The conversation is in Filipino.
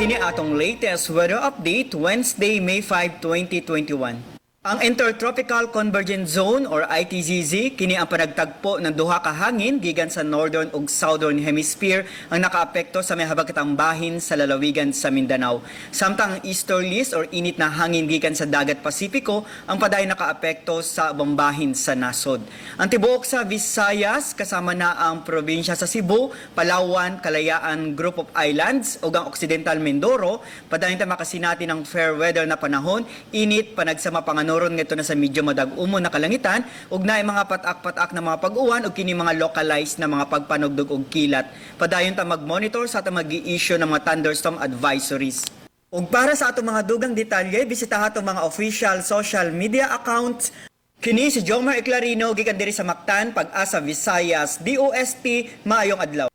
Kini atong latest weather update Wednesday, May 5, 2021. Ang Intertropical Convergence Zone or ITZZ kini ang panagtagpo ng duha ka hangin gikan sa northern ug southern hemisphere ang nakaapekto sa may habagkatang bahin sa lalawigan sa Mindanao. Samtang ang easterlies or init na hangin gikan sa dagat Pasipiko ang padayon nakaapekto sa ubang bahin sa nasod. Ang tibuok sa Visayas kasama na ang probinsya sa Cebu, Palawan, Kalayaan, Group of Islands ug ang Occidental Mindoro padayon ta makasinati ng fair weather na panahon, init panagsama panganoron ngito na sa medyo madag-umon na kalangitan ug naay mga patak-patak na mga pag-uwan ug kini mga localized na mga pagpanugdog ug kilat. Padayon ta mag-monitor sa atong mag-i-issue ng mga thunderstorm advisories. Ug para sa atong mga dugang detalye, bisitaha atong mga official social media accounts. Kini si Jomar Eclarino gikan diri sa Mactan, Pag-asa, Visayas, DOST, maayong adlaw.